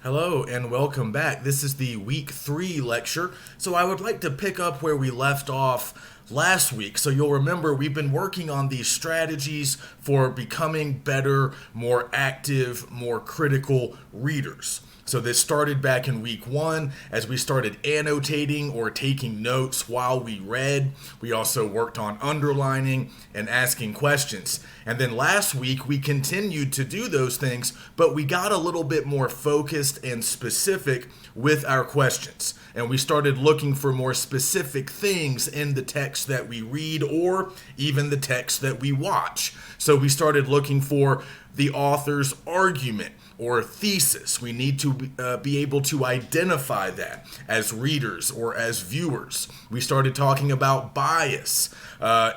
Hello and welcome back. This is the week 3 lecture. So I would like to pick up where we left off last week. So you'll remember we've been working on these strategies for becoming better, more active, more critical readers. So this started back in week 1 as we started annotating or taking notes while we read. We also worked on underlining and asking questions. And then last week we continued to do those things, but we got a little bit more focused and specific with our questions. And we started looking for more specific things in the text that we read or even the text that we watch. So we started looking for the author's argument or thesis. We need to be able to identify that as readers or as viewers. We started talking about bias,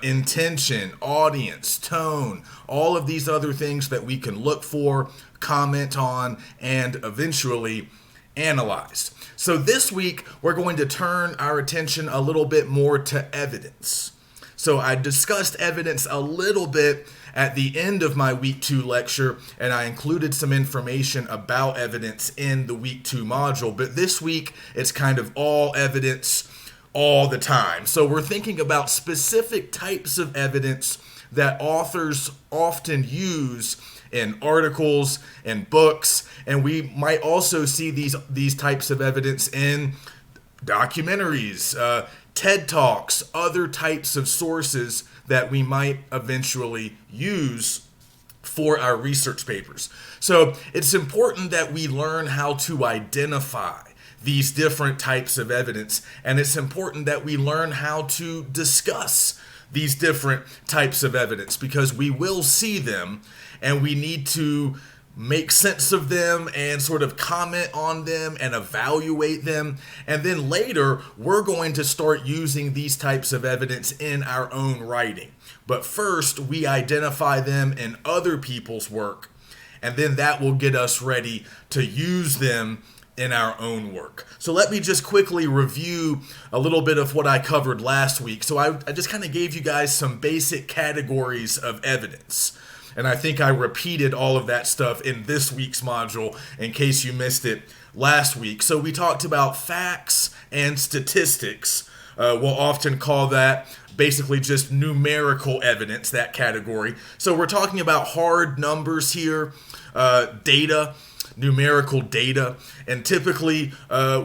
intention, audience, tone, all of these other things that we can look for, comment on, and eventually analyze. So this week, we're going to turn our attention a little bit more to evidence. So I discussed evidence a little bit at the end of my week 2 lecture, and I included some information about evidence in the week 2 module. But this week, it's kind of all evidence all the time. So we're thinking about specific types of evidence that authors often use in articles and books, and we might also see these types of evidence in documentaries, TED Talks, other types of sources that we might eventually use for our research papers. So it's important that we learn how to identify these different types of evidence, and it's important that we learn how to discuss these different types of evidence because we will see them and we need to make sense of them and sort of comment on them and evaluate them. And then later, we're going to start using these types of evidence in our own writing. But first, we identify them in other people's work, and then that will get us ready to use them in our own work. So let me just quickly review a little bit of what I covered last week. So I just kind of gave you guys some basic categories of evidence. And I think I repeated all of that stuff in this week's module in case you missed it last week. So we talked about facts and statistics. We'll often call that basically just numerical evidence, that category. So we're talking about hard numbers here, data, numerical data, and typically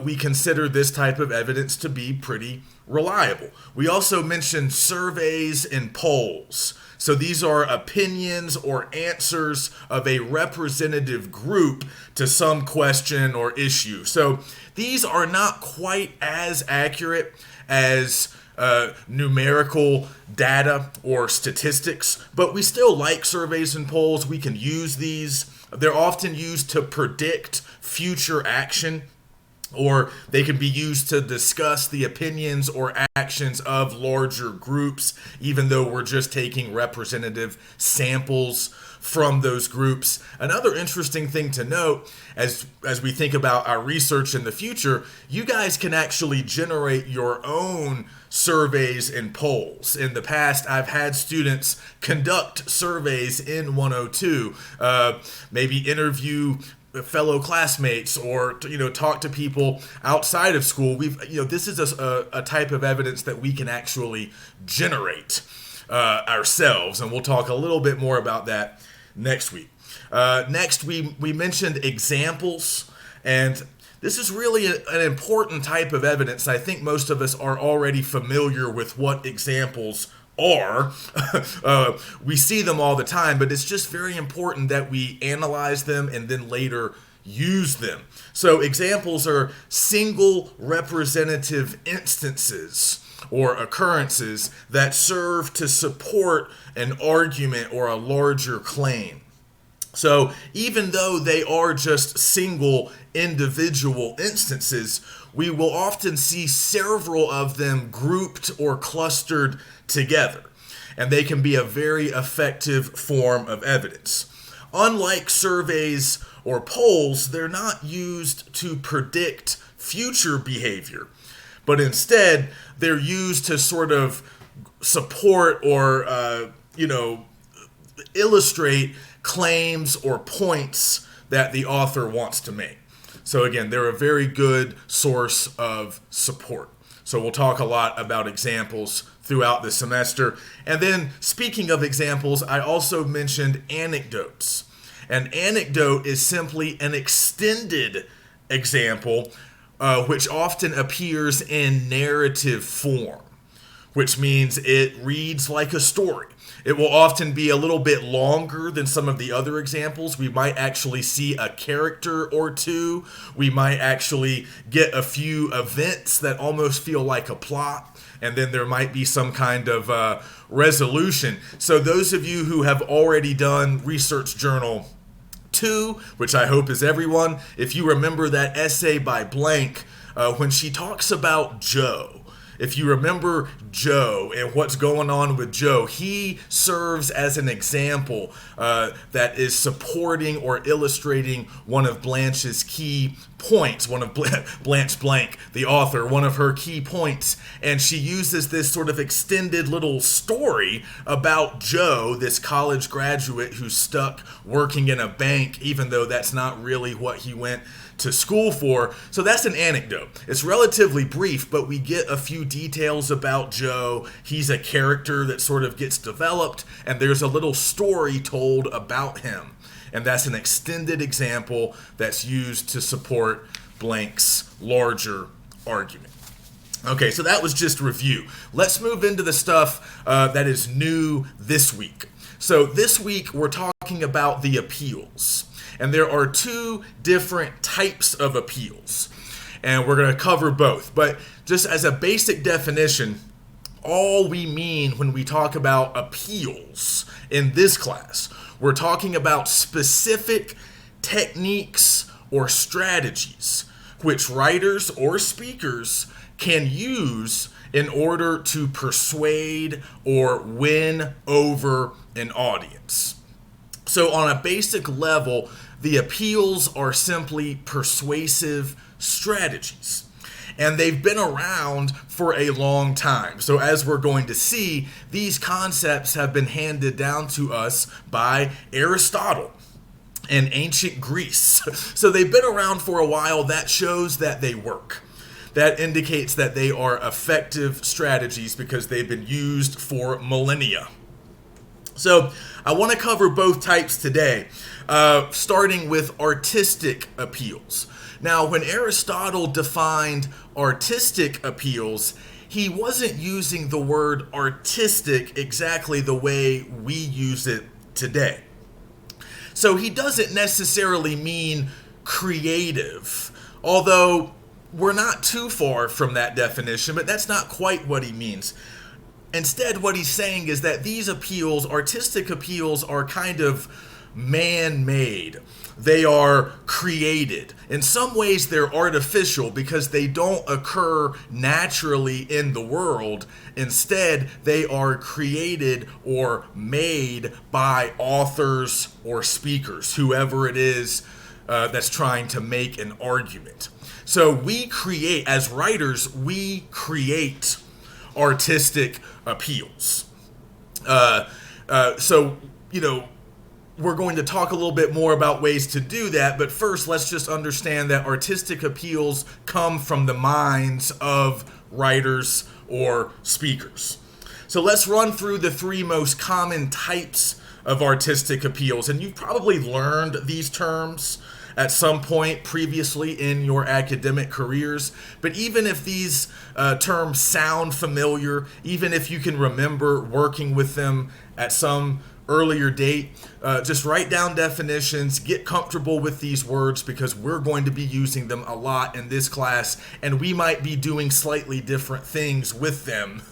we consider this type of evidence to be pretty reliable. We also mentioned surveys and polls. So these are opinions or answers of a representative group to some question or issue. So these are not quite as accurate as numerical data or statistics, but we still like surveys and polls. We can use these. They're often used to predict future action, or they can be used to discuss the opinions or actions of larger groups, even though we're just taking representative samples from those groups. Another interesting thing to note as we think about our research in the future, you guys can actually generate your own surveys and polls. In the past, I've had students conduct surveys in 102, maybe interview fellow classmates or talk to people outside of school. This is a type of evidence that we can actually generate ourselves, and we'll talk a little bit more about that next week. Next, we mentioned examples, and this is really an important type of evidence. I think most of us are already familiar with what examples are. We see them all the time, but it's just very important that we analyze them and then later use them. So examples are single representative instances or occurrences that serve to support an argument or a larger claim. So even though they are just single individual instances, we will often see several of them grouped or clustered together, and they can be a very effective form of evidence. Unlike surveys or polls, they're not used to predict future behavior, but instead they're used to sort of support or illustrate claims or points that the author wants to make. So again, they're a very good source of support. So we'll talk a lot about examples throughout the semester. And then speaking of examples, I also mentioned anecdotes. An anecdote is simply an extended example, which often appears in narrative form, which means it reads like a story. It will often be a little bit longer than some of the other examples. We might actually see a character or two. We might actually get a few events that almost feel like a plot. And then there might be some kind of resolution. So those of you who have already done Research Journal 2, which I hope is everyone, if you remember that essay by Blank, when she talks about Joe, if you remember Joe and what's going on with Joe, he serves as an example that is supporting or illustrating one of Blanche's key points, one of Blanche Blank, the author, one of her key points. And she uses this sort of extended little story about Joe, this college graduate who's stuck working in a bank, even though that's not really what he went to school for. So that's an anecdote. It's relatively brief, but we get a few details about Joe. He's a character that sort of gets developed, and there's a little story told about him. And that's an extended example that's used to support Blank's larger argument. Okay, so that was just review. Let's move into the stuff that is new this week. So this week we're talking about the appeals. And there are two different types of appeals. And we're going to cover both. But just as a basic definition, all we mean when we talk about appeals in this class, we're talking about specific techniques or strategies which writers or speakers can use in order to persuade or win over an audience. So on a basic level, the appeals are simply persuasive strategies. And they've been around for a long time. So as we're going to see, these concepts have been handed down to us by Aristotle in ancient Greece. So they've been around for a while. That shows that they work. That indicates that they are effective strategies because they've been used for millennia. So I want to cover both types today, starting with artistic appeals. Now, when Aristotle defined artistic appeals, he wasn't using the word artistic exactly the way we use it today. So he doesn't necessarily mean creative, although we're not too far from that definition, but that's not quite what he means. Instead, what he's saying is that these appeals, artistic appeals, are kind of man-made. They are created. In some ways, they're artificial because they don't occur naturally in the world. Instead, they are created or made by authors or speakers, whoever it is that's trying to make an argument. So we create, as writers, we create artistic appeals. We're going to talk a little bit more about ways to do that, but first let's just understand that artistic appeals come from the minds of writers or speakers. So let's run through the three most common types of artistic appeals, and you've probably learned these terms at some point previously in your academic careers. But even if these terms sound familiar, even if you can remember working with them at some earlier date, just write down definitions, get comfortable with these words because we're going to be using them a lot in this class, and we might be doing slightly different things with them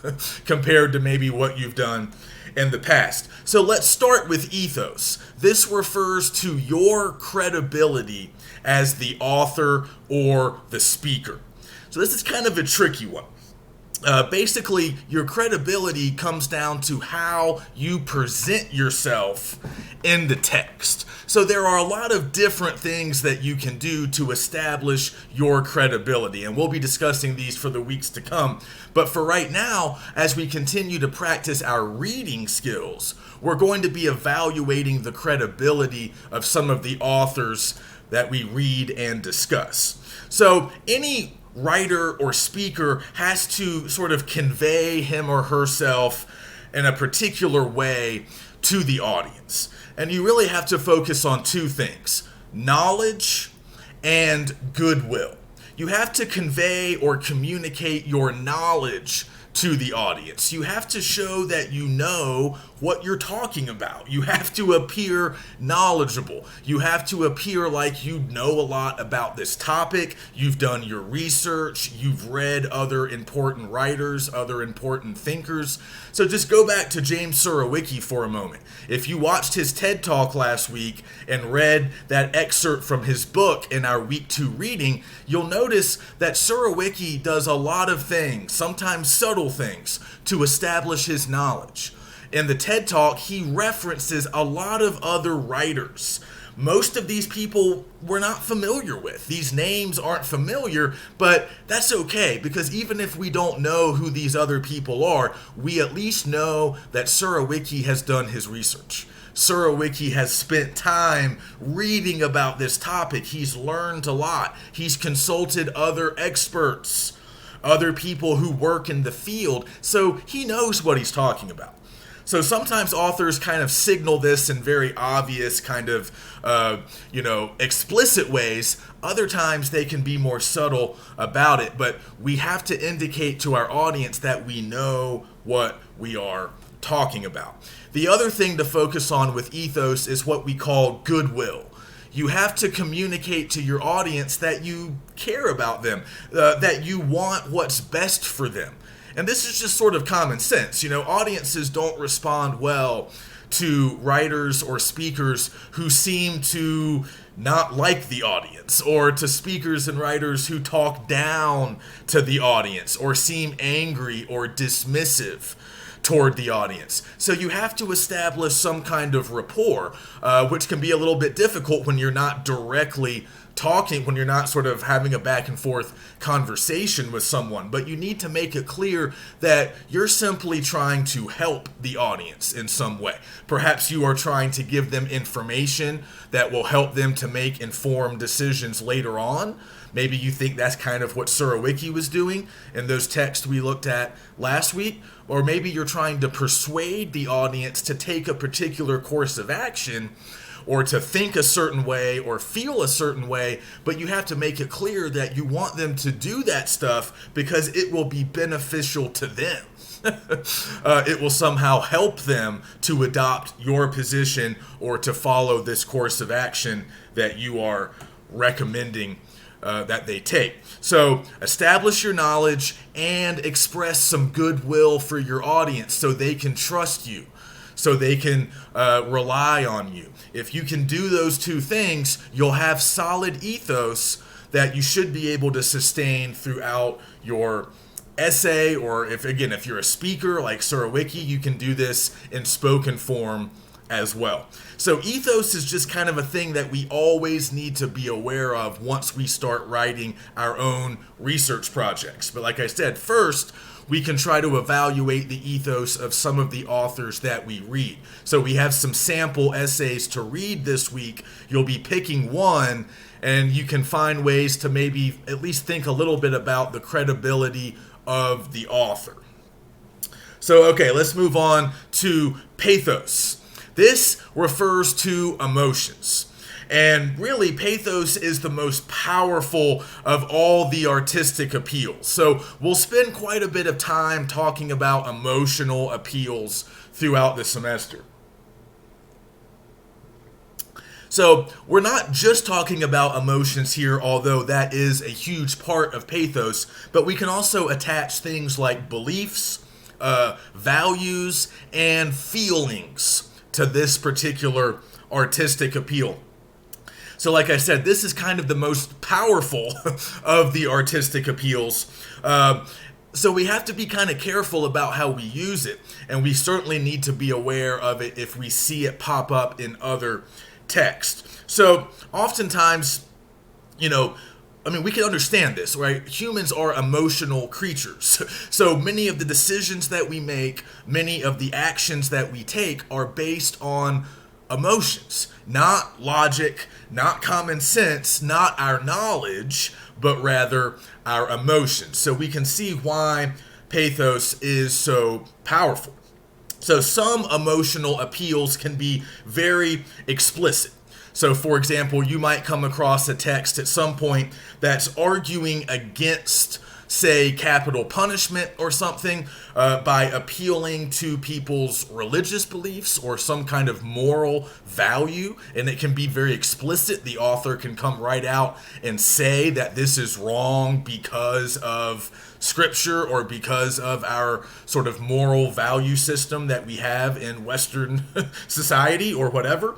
compared to maybe what you've done in the past. So let's start with ethos. This refers to your credibility as the author or the speaker. So this is kind of a tricky one. Basically, your credibility comes down to how you present yourself in the text. So there are a lot of different things that you can do to establish your credibility, and we'll be discussing these for the weeks to come. But for right now, as we continue to practice our reading skills, we're going to be evaluating the credibility of some of the authors that we read and discuss. So any writer or speaker has to sort of convey him or herself in a particular way to the audience. And you really have to focus on two things: knowledge and goodwill. You have to convey or communicate your knowledge to the audience. You have to show that you know what you're talking about. You have to appear knowledgeable. You have to appear like you know a lot about this topic. You've done your research. You've read other important writers, other important thinkers. So just go back to James Surowiecki for a moment. If you watched his TED Talk last week and read that excerpt from his book in our week 2 reading, you'll notice that Surowiecki does a lot of things, sometimes subtle things, to establish his knowledge. In the TED Talk, he references a lot of other writers. Most of these people we're not familiar with. These names aren't familiar, but that's okay, because even if we don't know who these other people are, we at least know that Surowiecki has done his research. Surowiecki has spent time reading about this topic. He's learned a lot. He's consulted other experts, other people who work in the field, so he knows what he's talking about. So sometimes authors kind of signal this in very obvious kind of, explicit ways. Other times they can be more subtle about it, but we have to indicate to our audience that we know what we are talking about. The other thing to focus on with ethos is what we call goodwill. You have to communicate to your audience that you care about them, that you want what's best for them. And this is just sort of common sense. Audiences don't respond well to writers or speakers who seem to not like the audience, or to speakers and writers who talk down to the audience or seem angry or dismissive toward the audience. So you have to establish some kind of rapport, which can be a little bit difficult when you're not directly talking, when you're not sort of having a back and forth conversation with someone, but you need to make it clear that you're simply trying to help the audience in some way. Perhaps you are trying to give them information that will help them to make informed decisions later on. Maybe you think that's kind of what Surowiecki was doing in those texts we looked at last week. Or maybe you're trying to persuade the audience to take a particular course of action, or to think a certain way or feel a certain way, but you have to make it clear that you want them to do that stuff because it will be beneficial to them. It will somehow help them to adopt your position or to follow this course of action that you are recommending that they take. So establish your knowledge and express some goodwill for your audience so they can trust you, so they can rely on you. If you can do those two things, you'll have solid ethos that you should be able to sustain throughout your essay, or if you're a speaker like Surowiecki, you can do this in spoken form as well. So ethos is just kind of a thing that we always need to be aware of once we start writing our own research projects. But like I said, first, we can try to evaluate the ethos of some of the authors that we read. So we have some sample essays to read this week. You'll be picking one, and you can find ways to maybe at least think a little bit about the credibility of the author. So, okay, let's move on to pathos. This refers to emotions. And really, pathos is the most powerful of all the artistic appeals. So we'll spend quite a bit of time talking about emotional appeals throughout the semester. So we're not just talking about emotions here, although that is a huge part of pathos, but we can also attach things like beliefs, values, and feelings to this particular artistic appeal. So like I said, this is kind of the most powerful of the artistic appeals. So we have to be kind of careful about how we use it. And we certainly need to be aware of it if we see it pop up in other text. So oftentimes, we can understand this, right? Humans are emotional creatures. So many of the decisions that we make, many of the actions that we take are based on emotions, not logic, not common sense, not our knowledge, but rather our emotions. So we can see why pathos is so powerful. So some emotional appeals can be very explicit. So, for example, you might come across a text at some point that's arguing against, say, capital punishment or something by appealing to people's religious beliefs or some kind of moral value. And it can be very explicit. The author can come right out and say that this is wrong because of scripture or because of our sort of moral value system that we have in Western society or whatever.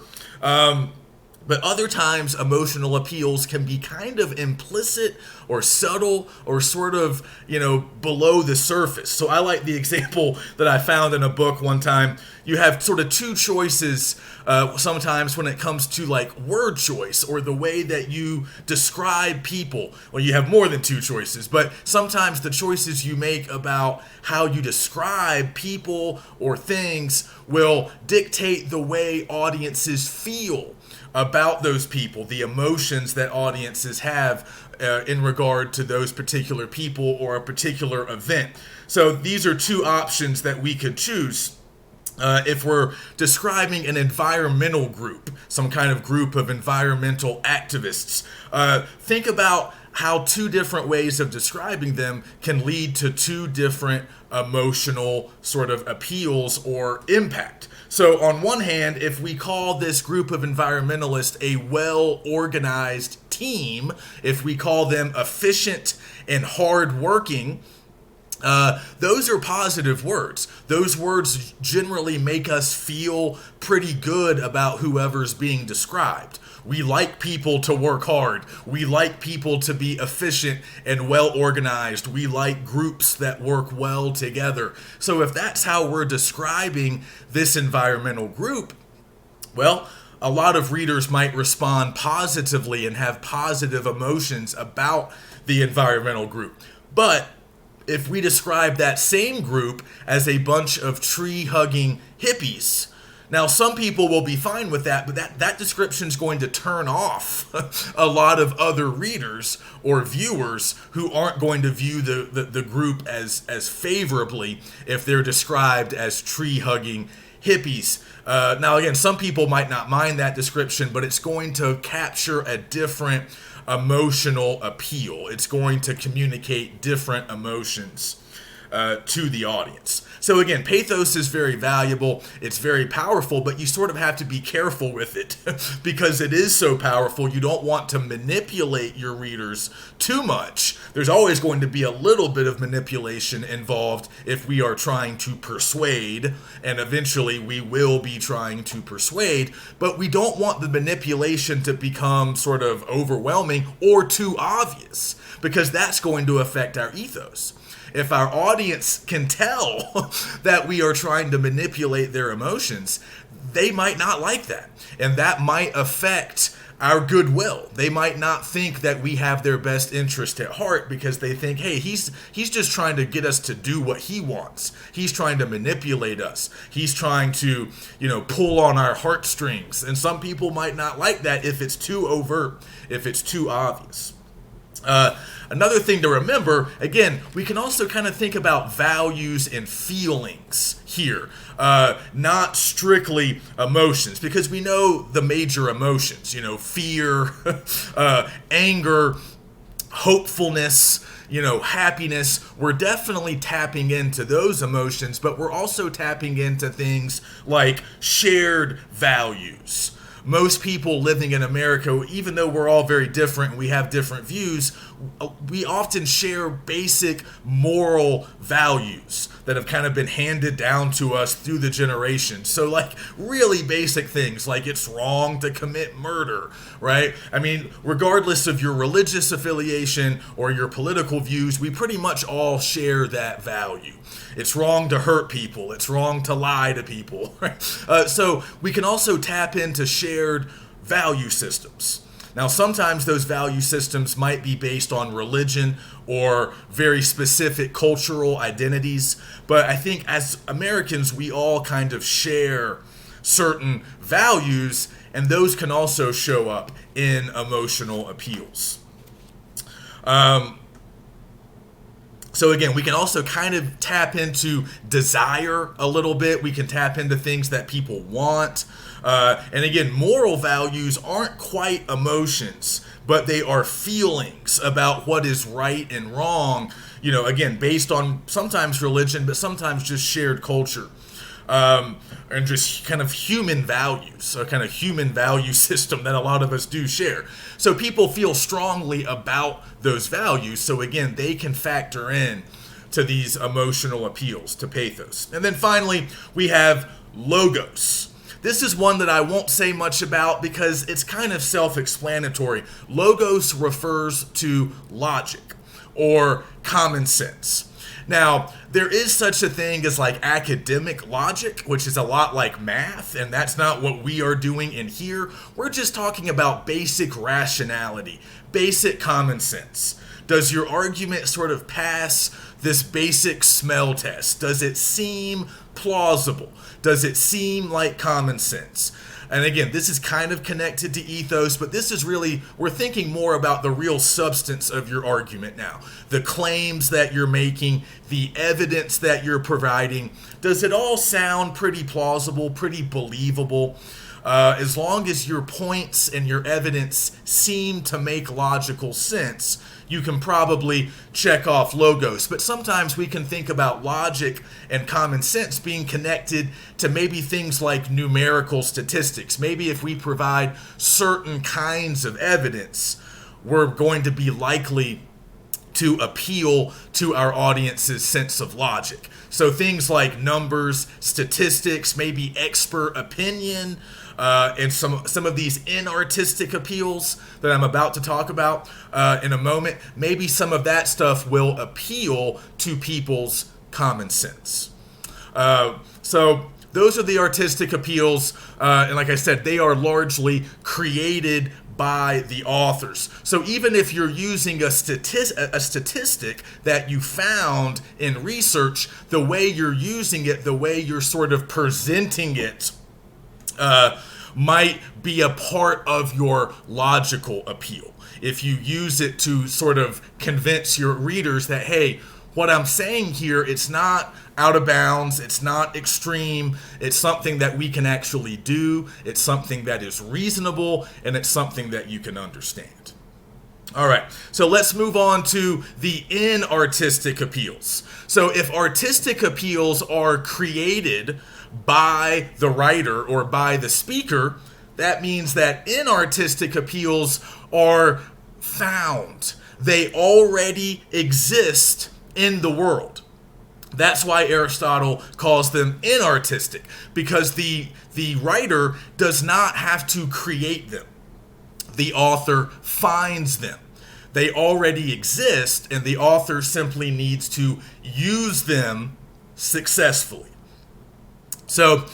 But other times, emotional appeals can be kind of implicit or subtle or sort of, below the surface. So I like the example that I found in a book one time. You have sort of two choices sometimes when it comes to like word choice or the way that you describe people. Well, you have more than two choices, but sometimes the choices you make about how you describe people or things will dictate the way audiences feel about those people, the emotions that audiences have in regard to those particular people or a particular event. So these are two options that we could choose. If we're describing an environmental group, some kind of group of environmental activists, think about how two different ways of describing them can lead to two different emotional sort of appeals or impact. So on one hand, if we call this group of environmentalists a well-organized team, if we call them efficient and hardworking, those are positive words. Those words generally make us feel pretty good about whoever's being described. We like people to work hard. We like people to be efficient and well organized. We like groups that work well together. So if that's how we're describing this environmental group, well, a lot of readers might respond positively and have positive emotions about the environmental group. But if we describe that same group as a bunch of tree-hugging hippies, now some people will be fine with that, but that description is going to turn off a lot of other readers or viewers who aren't going to view the group as favorably if they're described as tree-hugging hippies. Now again, some people might not mind that description, but it's going to capture a different emotional appeal. It's going to communicate different emotions to the audience. So again, pathos is very valuable, it's very powerful, but you sort of have to be careful with it because it is so powerful. You don't want to manipulate your readers too much. There's always going to be a little bit of manipulation involved if we are trying to persuade, and eventually we will be trying to persuade, but we don't want the manipulation to become sort of overwhelming or too obvious because that's going to affect our ethos. If our audience can tell that we are trying to manipulate their emotions, they might not like that. And that might affect our goodwill. They might not think that we have their best interest at heart because they think, hey, he's just trying to get us to do what he wants. He's trying to manipulate us. He's trying to, pull on our heartstrings. And some people might not like that if it's too overt, if it's too obvious. Another thing to remember, again, we can also kind of think about values and feelings here, not strictly emotions, because we know the major emotions, fear, anger, hopefulness, happiness. We're definitely tapping into those emotions, but we're also tapping into things like shared values. Most people living in America, even though we're all very different and we have different views, we often share basic moral values that have kind of been handed down to us through the generations. So like really basic things like it's wrong to commit murder, right? I mean, regardless of your religious affiliation or your political views, we pretty much all share that value. It's wrong to hurt people. It's wrong to lie to people. Right? So we can also tap into shared value systems. Now, sometimes those value systems might be based on religion or very specific cultural identities, but I think as Americans, we all kind of share certain values, and those can also show up in emotional appeals. So again, we can also kind of tap into desire a little bit. We can tap into things that people want. And again, moral values aren't quite emotions, but they are feelings about what is right and wrong, again, based on sometimes religion, but sometimes just shared culture. And just kind of human values, a kind of human value system that a lot of us do share. So people feel strongly about those values. So again, they can factor in to these emotional appeals, to pathos. And then finally, we have logos. This is one that I won't say much about because it's kind of self-explanatory. Logos refers to logic or common sense. Now, there is such a thing as like academic logic, which is a lot like math, and that's not what we are doing in here. We're just talking about basic rationality, basic common sense. Does your argument sort of pass this basic smell test? Does it seem plausible? Does it seem like common sense? And again, this is kind of connected to ethos, but this is really, we're thinking more about the real substance of your argument now. The claims that you're making, the evidence that you're providing. Does it all sound pretty plausible, pretty believable? As long as your points and your evidence seem to make logical sense, you can probably check off logos. But sometimes we can think about logic and common sense being connected to maybe things like numerical statistics. Maybe if we provide certain kinds of evidence, we're going to be likely to appeal to our audience's sense of logic. So things like numbers, statistics, maybe expert opinion, and some of these inartistic appeals that I'm about to talk about in a moment, maybe some of that stuff will appeal to people's common sense. So those are the artistic appeals, and like I said, they are largely created by the authors. So even if you're using a statistic that you found in research, the way you're using it, the way you're sort of presenting it, might be a part of your logical appeal. If you use it to sort of convince your readers that, hey, what I'm saying here, it's not out of bounds, it's not extreme, it's something that we can actually do, it's something that is reasonable, and it's something that you can understand. All right, so let's move on to the inartistic appeals. So if artistic appeals are created by the writer or by the speaker, that means that inartistic appeals are found. They already exist in the world. That's why Aristotle calls them inartistic, because the writer does not have to create them. The author finds them. They already exist, and the author simply needs to use them successfully. So,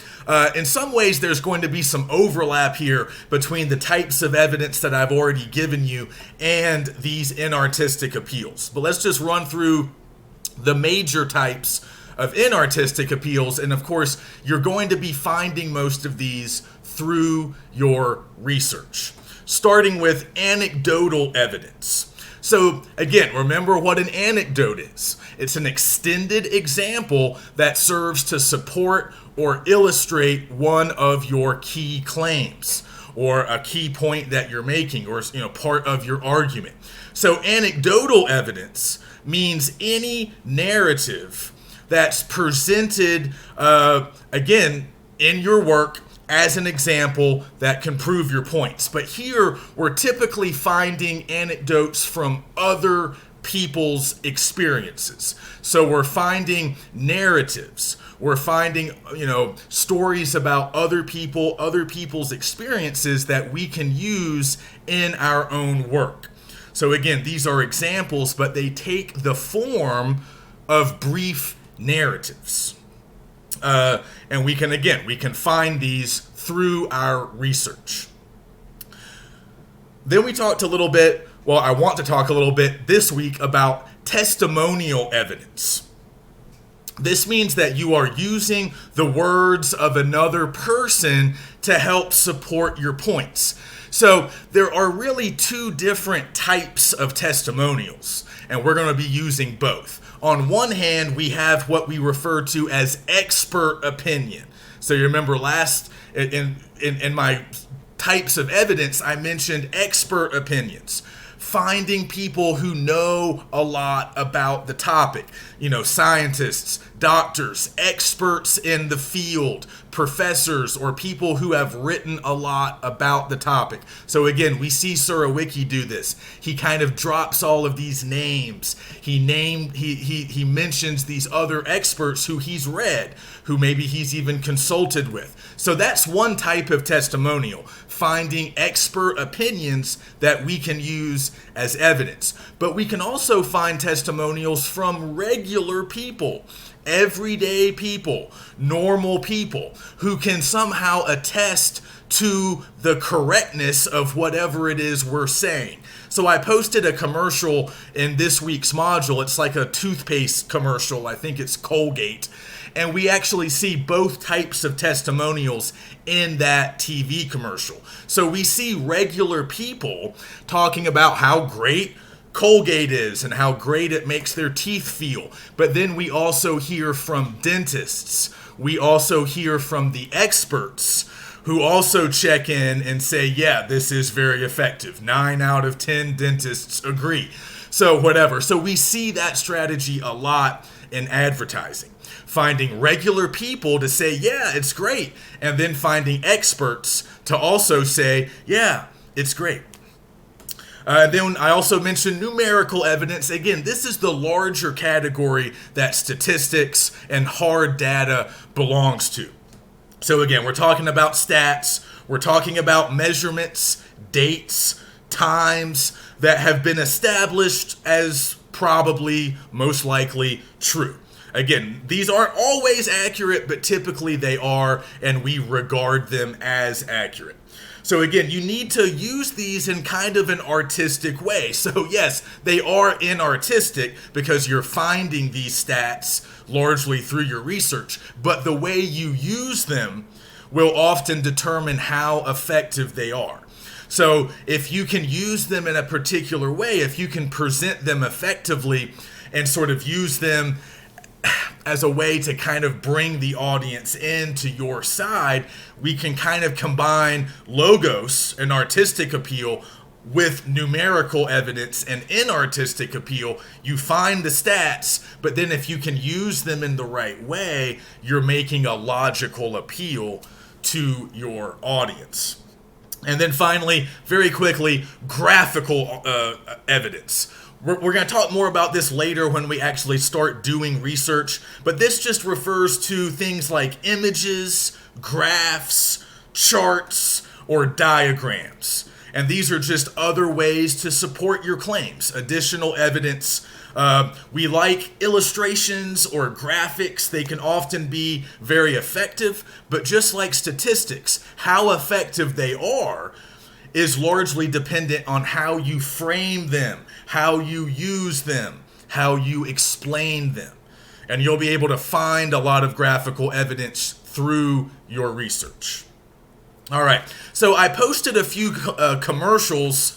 in some ways, there's going to be some overlap here between the types of evidence that I've already given you and these inartistic appeals. But let's just run through the major types of inartistic appeals, and of course, you're going to be finding most of these through your research, starting with anecdotal evidence. So again, remember what an anecdote is. It's an extended example that serves to support or illustrate one of your key claims or a key point that you're making, or part of your argument. So anecdotal evidence means any narrative that's presented, again, in your work as an example that can prove your points. But here, we're typically finding anecdotes from other people's experiences. So we're finding narratives. We're finding, stories about other people, other people's experiences that we can use in our own work. So again, these are examples, but they take the form of brief narratives. And we can find these through our research. Then we talked a little bit, I want to talk a little bit this week about testimonial evidence. This means that you are using the words of another person to help support your points. So there are really two different types of testimonials, and we're going to be using both. On one hand, we have what we refer to as expert opinion. So you remember last in my types of evidence, I mentioned expert opinions. Finding people who know a lot about the topic, scientists, doctors, experts in the field, professors, or people who have written a lot about the topic. So again, we see Surowiecki do this. He kind of drops all of these names. He mentions these other experts who he's read, who maybe he's even consulted with. So that's one type of testimonial, finding expert opinions that we can use as evidence. But we can also find testimonials from regular people, everyday people, normal people, who can somehow attest to the correctness of whatever it is we're saying. So I posted a commercial in this week's module. It's like a toothpaste commercial. I think it's Colgate. And we actually see both types of testimonials in that TV commercial. So we see regular people talking about how great Colgate is and how great it makes their teeth feel. But then we also hear from dentists. We also hear from the experts who also check in and say, yeah, this is very effective. 9 out of 10 dentists agree. So whatever. So we see that strategy a lot in advertising. Finding regular people to say, yeah, it's great. And then finding experts to also say, yeah, it's great. Then I also mentioned numerical evidence. Again, this is the larger category that statistics and hard data belongs to. So again, we're talking about stats. We're talking about measurements, dates, times that have been established as probably, most likely, true. Again, these aren't always accurate, but typically they are, and we regard them as accurate. So again, you need to use these in kind of an artistic way. So yes, they are inartistic because you're finding these stats largely through your research, but the way you use them will often determine how effective they are. So if you can use them in a particular way, if you can present them effectively and sort of use them as a way to kind of bring the audience into your side, we can kind of combine logos and artistic appeal with numerical evidence, and in artistic appeal, you find the stats, but then if you can use them in the right way, you're making a logical appeal to your audience. And then finally, very quickly, graphical evidence. We're going to talk more about this later when we actually start doing research, but this just refers to things like images, graphs, charts, or diagrams. And these are just other ways to support your claims, additional evidence. We like illustrations or graphics. They can often be very effective, but just like statistics, how effective they are is largely dependent on how you frame them, how you use them, how you explain them. And you'll be able to find a lot of graphical evidence through your research. All right, so I posted a few commercials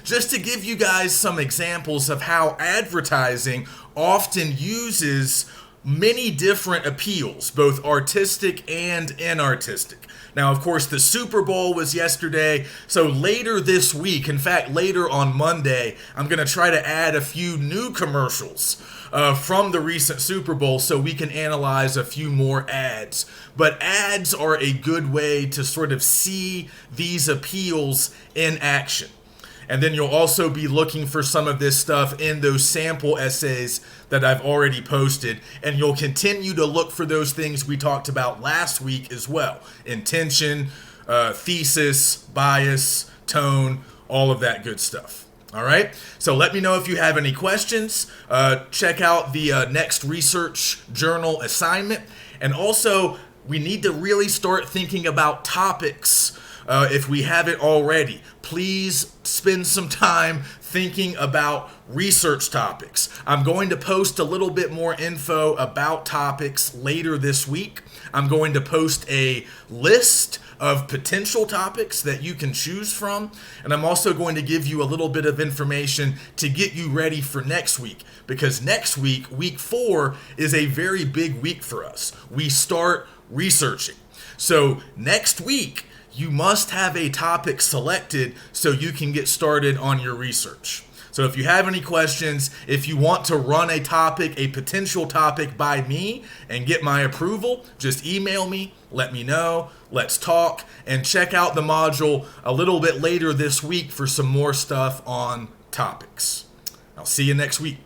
just to give you guys some examples of how advertising often uses many different appeals, both artistic and inartistic. Now, of course, the Super Bowl was yesterday, so later this week, in fact, later on Monday, I'm going to try to add a few new commercials from the recent Super Bowl so we can analyze a few more ads. But ads are a good way to sort of see these appeals in action. And then you'll also be looking for some of this stuff in those sample essays that I've already posted. And you'll continue to look for those things we talked about last week as well. Intention, thesis, bias, tone, all of that good stuff. All right, so let me know if you have any questions. Check out the next research journal assignment. And also, we need to really start thinking about topics if we haven't already. Please spend some time thinking about research topics. I'm going to post a little bit more info about topics later this week. I'm going to post a list of potential topics that you can choose from. And I'm also going to give you a little bit of information to get you ready for next week, because next week, week 4, is a very big week for us. We start researching. So next week, you must have a topic selected so you can get started on your research. So if you have any questions, if you want to run a topic, a potential topic by me and get my approval, just email me, let me know, let's talk, and check out the module a little bit later this week for some more stuff on topics. I'll see you next week.